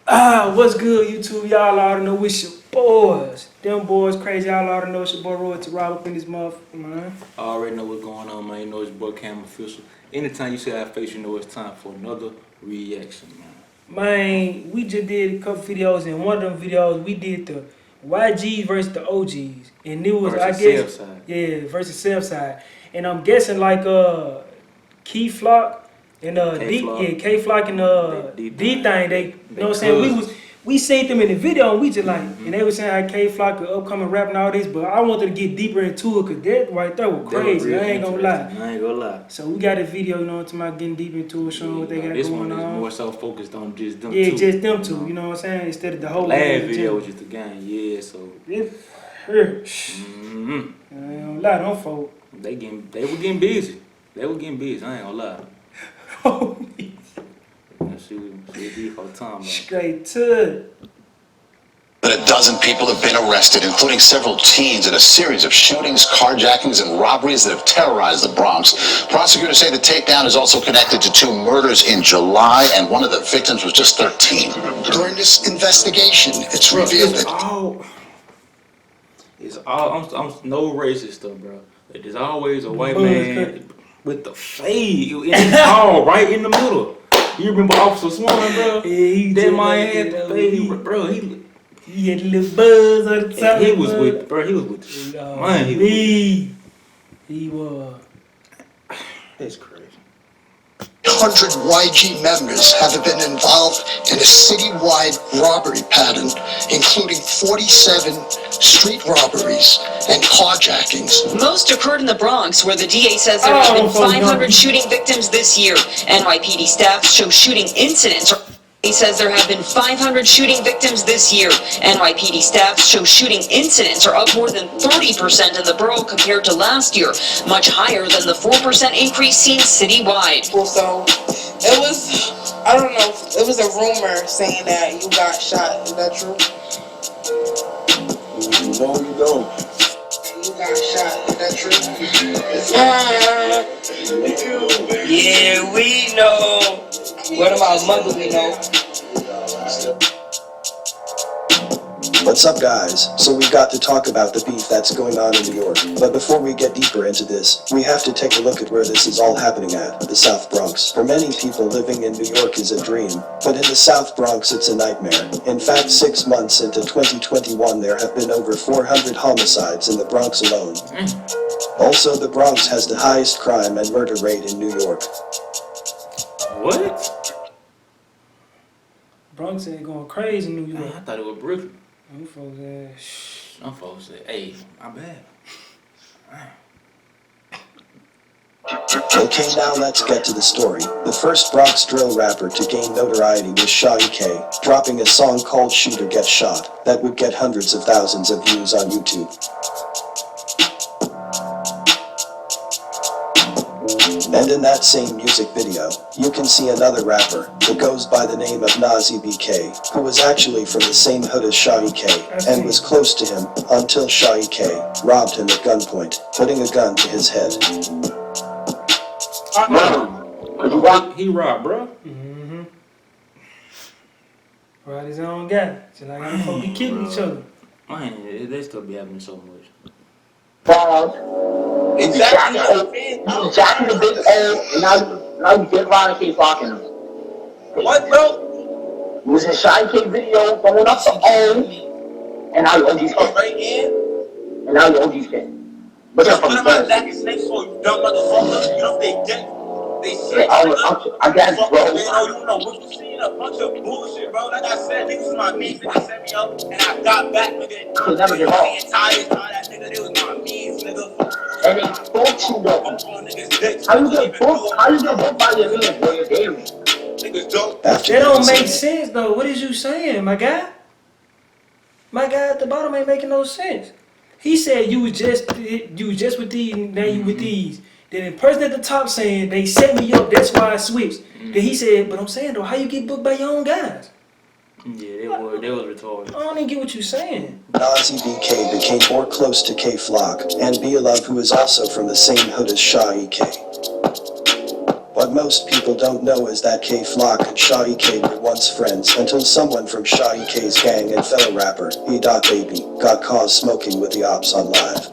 What's good, YouTube? Y'all already know it's your boys. Them boys crazy. Y'all already know it's your boy Roy to rob up in this motherfucker, man. I already know what's going on, man. You know it's your boy Cam Official. Anytime you see that face, you know it's time for another reaction, man. Man, we just did a couple videos, and one of them videos we did the YGs versus the OGs, and it was Versus I guess Southside. yeah versus Southside, and I'm guessing like Key Flock and K Flock and DThang. They you know what I'm saying, we seen them in the video and we just like, and they were saying how K Flock the upcoming rap and all this, but I wanted to get deeper into it because that right there was crazy. I ain't gonna lie. I ain't gonna lie. So we got a video, you know, to my getting deep into it, showing what they got this going one is on. more so focused on just them two. Yeah, just them two, you know what I'm saying? Instead of the whole last video was just a game, yeah, so it hurts. I ain't gonna lie, them folk. They were getting busy. They were getting busy, I ain't gonna lie. Let's see what for time, straight to it. That a dozen people have been arrested, including several teens, in a series of shootings, carjackings, and robberies that have terrorized the Bronx. Prosecutors say the takedown is also connected to 2 murders in July, and one of the victims was just 13. During this investigation, it's revealed that it's all I'm no racist stuff, bro. There's always a white man with the fade, and it's all right in the middle. You remember Officer Swan, bro? Yeah, that man had the fade, bro. He had a little buzz on the top. He was with man. He was. That's crazy. 100 YG members have been involved in a citywide robbery pattern, including 47 street robberies and carjackings. Most occurred in the Bronx, where the DA says there have been 500 shooting victims this year. NYPD staff show shooting incidents. He says there have been 500 shooting victims this year. NYPD staff show shooting incidents are up more than 30% in the borough compared to last year, much higher than the 4% increase seen citywide. Well, so it was, I don't know, it was a rumor saying that you got shot. Is that true? No, you don't. You got shot. Is that true? Yeah, we know. What about mother we know? What's up, guys? So we've got to talk about the beef that's going on in New York. But before we get deeper into this, we have to take a look at where this is all happening at, the South Bronx. For many people, living in New York is a dream, but in the South Bronx it's a nightmare. In fact, 6 months into 2021, there have been over 400 homicides in the Bronx alone. Also, the Bronx has the highest crime and murder rate in New York. What? Bronx ain't going crazy in New York. Man, I thought it was Brooklyn. Them folks said, hey, my bad. Okay, now let's get to the story. The first Bronx drill rapper to gain notoriety was Sha Ek, dropping a song called Shoot or Get Shot that would get hundreds of thousands of views on YouTube. And in that same music video, you can see another rapper who goes by the name of Nazi BK, who was actually from the same hood as Sha Ek and was close to him until Sha Ek robbed him at gunpoint, putting a gun to his head. He robbed, bro. Right, his own guy. So like, I'm supposed to be killing each other. Man, they still be happening so much. Exactly the big O, and now you get around and keep blocking him. What, bro? It was in Sha Ek video going up to O, and now your OG's kid. Right in? And now your OG's kid. But you're from the back and snakes, so you dumb motherfucker. You know, they shit. I guess, bro. You know what you seen? A bunch of bullshit, bro. Like I said, niggas was my means, niggas set me up, and I got back, nigga. Could never give up. Tires, all that, nigga. They was my means, nigga. And they spoke you, though. How you get booked by your means, bro? You're daily. Niggas dope. That don't make sense, though. What is you saying, my guy? My guy at the bottom ain't making no sense. He said you was just with these, now you with these. Then the person at the top saying they set me up, that's why I switched. Then he said, but I'm saying though, how you get booked by your own guys? Yeah, they was retarded. I don't even get what you're saying. Nazi BK became more close to K Flock and B Love, who is also from the same hood as Sha Ek. What most people don't know is that K Flock and Sha Ek were once friends until someone from Sha Ek's gang and fellow rapper, E.Baby, got caught smoking with the ops on live.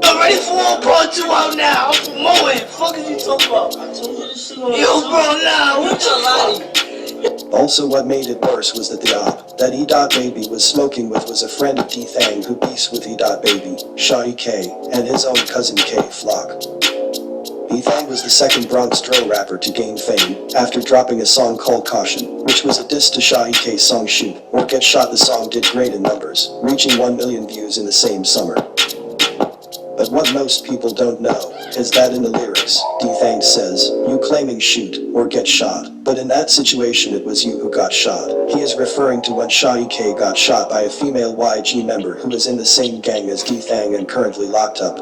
I'm ready for one part 2 out now. I'm mowing. Fuck is you talking about? I told you this shit on. Yo, bro, nah, what you like? Also, what made it worse was that the op that E.Baby was smoking with was a friend of DThang who beefs with E.Baby, Sha Ek, and his own cousin K Flock. DThang was the second Bronx drill rapper to gain fame after dropping a song called Caution, which was a diss to Sha Ek's song Shoot or Get Shot. The song did great in numbers, reaching 1 million views in the same summer. But what most people don't know is that in the lyrics, DThang says, "You claiming shoot or get shot, but in that situation it was you who got shot." He is referring to when Sha Ek got shot by a female YG member who was in the same gang as DThang and currently locked up.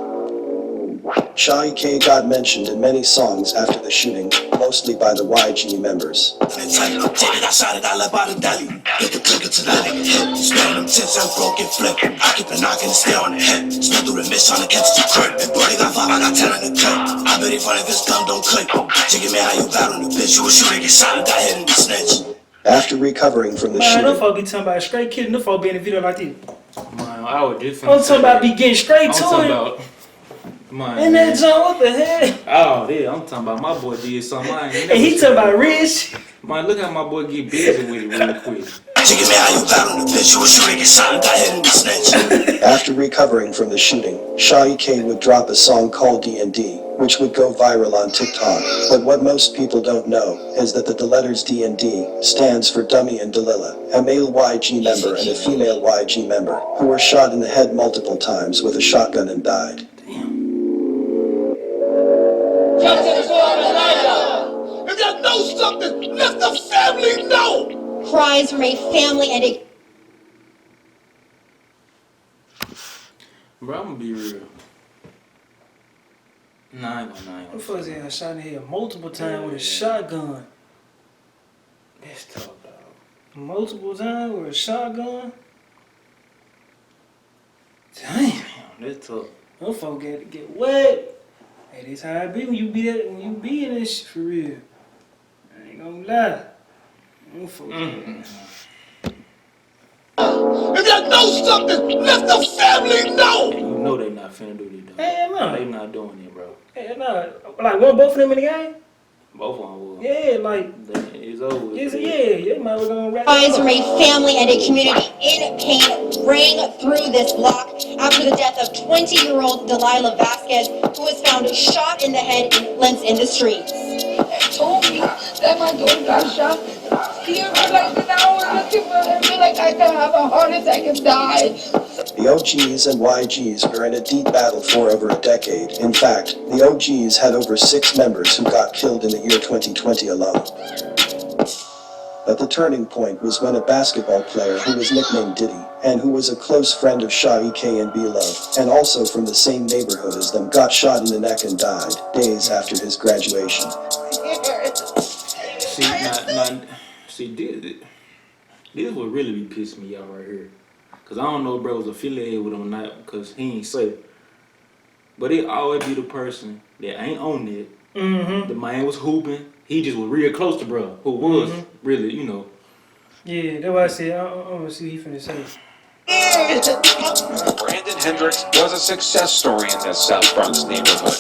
Sha Ek got mentioned in many songs after the shooting, mostly by the YG members. After recovering from the shooting, them folk be talking about straight killing. Them folk be in a video like this. Man, I was just I'm talking about be getting straight to it. Man, And that John, what the heck? oh, yeah, I'm talking about my boy did something. And he talking about rich. Man, look how my boy get busy with it really quick. after recovering from the shooting, Sha Ek would drop a song called D&D, which would go viral on TikTok. But what most people don't know is that the letters D&D stands for Dummy and Delilah, a male YG member and a female YG member, who were shot in the head multiple times with a shotgun and died. If you know something, let the family know. Cries from a family and a Bro, I'm gonna be real. Nah, I ain't Them gonna. folks got shot in the head multiple times with a shotgun. That's tough, dog. Multiple times with a shotgun? Damn. Damn, that's tough. Them folks got to get wet. Hey, this how it be when you be in this shit for real. I ain't gonna lie. Them folks If you know something, let the family know. You know they not finna do this, though. Hell no. They not doing it, bro. Hey, nah. Like, want both of them in the game? Both of them will. Yeah, like, It's over. yeah, might as well go and wrap cries it from up. a family and a community in pain rang through this block after the death of 20-year-old Delilah Vasquez, who was found shot in the head in Flint's in the streets. Told me that my daughter got shot. He realized that I was looking for him. Feel like I could have a heart attack and die. The OGs and YGs were in a deep battle for over a decade. In fact, the OGs had over 6 members who got killed in the year 2020 alone. But the turning point was when a basketball player who was nicknamed Diddy, and who was a close friend of Sha Ek and B-Love, and also from the same neighborhood as them, got shot in the neck and died days after his graduation. This would really be pissing me off right here. Cause I don't know if bro was affiliated with him or not, because he ain't say it. But it always be the person that ain't on it. Mm-hmm. The man was hooping. He just was real close to bro, who was really, you know. Yeah, that's why I said, I want to see what he finna say. Brandon Hendricks was a success story in this South Bronx neighborhood.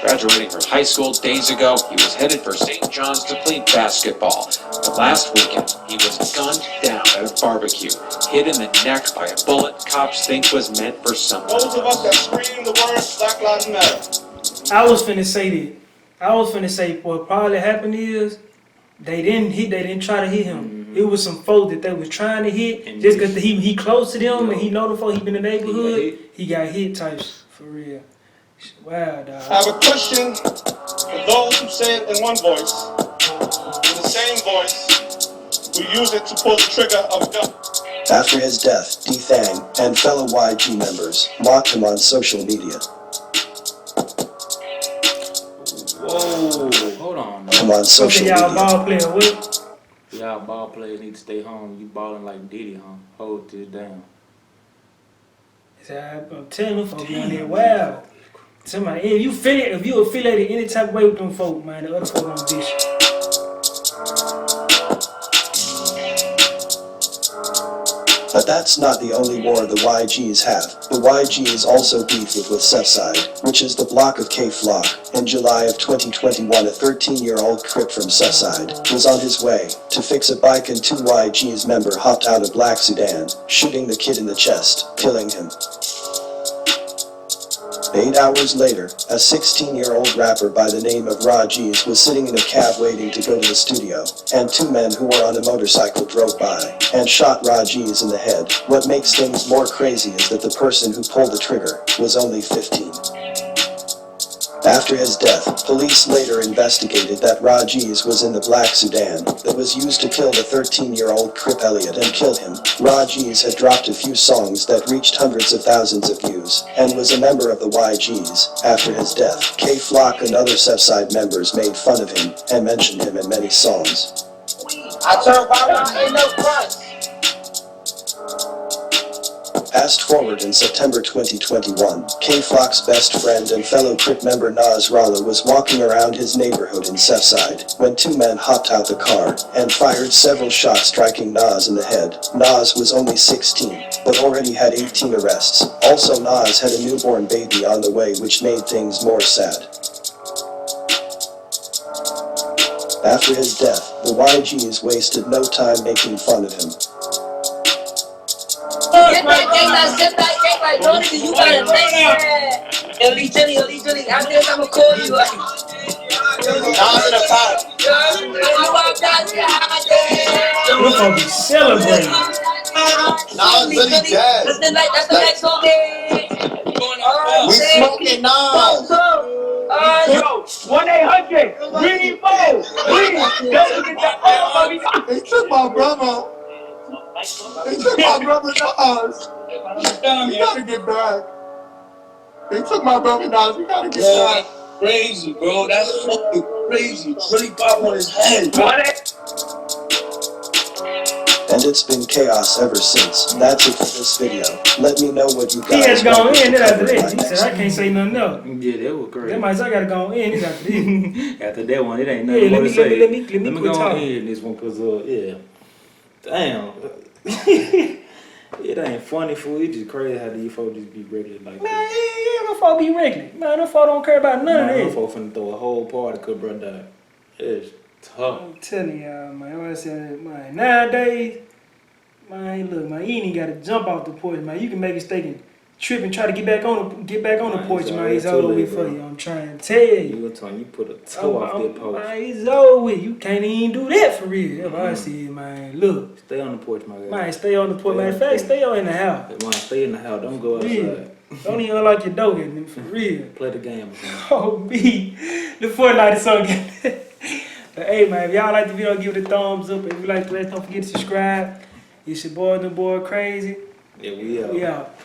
Graduating from high school days ago, he was headed for St. John's to play basketball. But last weekend, he was gunned down at a barbecue, hit in the neck by a bullet cops think was meant for someone. Those of us that scream the words Black Lives Matter. I was finna say that. I was finna say what probably happened is they didn't try to hit him. It was some folks that they was trying to hit, And just because he close to them and he know the folk, he been in the He got neighborhood, hit. he got hit types, for real. Wow, dog. I have a question for those who say it in one voice, in the same voice, who use it to pull the trigger of a gun. After his death, DThang and fellow YG members mocked him on social media. Whoa, hold on. Him Man. on social Okay, y'all media. ball player, what? Y'all ball players need to stay home. You balling like Diddy, huh? Hold this down. I'm telling them folks be on there, wow. Somebody, if you affiliated any type of way with them folk, man, the other folk gonna bitch you. But that's not the only war the YGs have. The YGs also beef with Southside, which is the block of K-Flock. In July of 2021, a 13-year-old Crip from Southside was on his way to fix a bike and two YGs member hopped out of black sedan, shooting the kid in the chest, killing him. 8 hours later, a 16-year-old rapper by the name of Rajiz was sitting in a cab waiting to go to the studio, and two men who were on a motorcycle drove by and shot Rajiz in the head. What makes things more crazy is that the person who pulled the trigger was only 15. After his death, police later investigated that Rajiz was in the black sedan that was used to kill the 13-year-old Crip Elliott and kill him. Rajiz had dropped a few songs that reached hundreds of thousands of views and was a member of the YGs. After his death, K-Flock and other Southside members made fun of him and mentioned him in many songs. I turned around, ain't no front. Fast forward in September 2021, K-Flock's best friend and fellow Crip member Nas Rala was walking around his neighborhood in Southside when two men hopped out the car and fired several shots, striking Nas in the head. Nas was only 16, but already had 18 arrests. Also, Nas had a newborn baby on the way, which made things more sad. After his death, the YGs wasted no time making fun of him. Get that cake like Tony, you gotta take that. Elite Jelly, after this I'ma call you. Nas in the pot. We're gonna be celebrating. Nas really dead. That's the next song. We smoking Nas. Yo, 1-800, Greedy Mo, please, don't get that. They took my brother. They took my brother Nas. We gotta get back. They took my brother Nas. We gotta get back. Crazy, bro. That's fucking crazy. Really pop on his head. And it's been chaos ever since. That's it for this video. Let me know what you guys He has gone in to after cover that. in my He said, next I can't say nothing else. Yeah, that was great. That might say I gotta go in after this. After that one, it ain't Yeah, nothing more to say. let me Let me quit go talking. in this one, cause yeah, damn, it ain't funny, fool. It's just crazy how these folks just be regular like Man, this. yeah, them folk be regular. Man, them folk don't care about none of Them that. folks finna throw a whole party cause bro died. It's tough. I'm telling y'all, man. What I said, man, nowadays, man, look, man, you ain't gotta jump off the porch, man. You can make a mistake and trip and try to get back on the porch, man. It's over with for you. I'm trying to tell you. You telling you put a toe off that post. Man, it's over with. You can't even do that for real. That's what I said, man. Look. Stay on the porch, my guy. Man, stay on the porch. Matter of fact, stay on in the house. Man, stay in the house. Don't go outside. Yeah. Don't even unlock your door, man, for real. Play the game. Oh, me. The Fortnite is so good. But hey, man, if y'all like the video, give it a thumbs up. If you like the rest, don't forget to subscribe. It's your boy, the boy, Crazy. Yeah, we out. We out.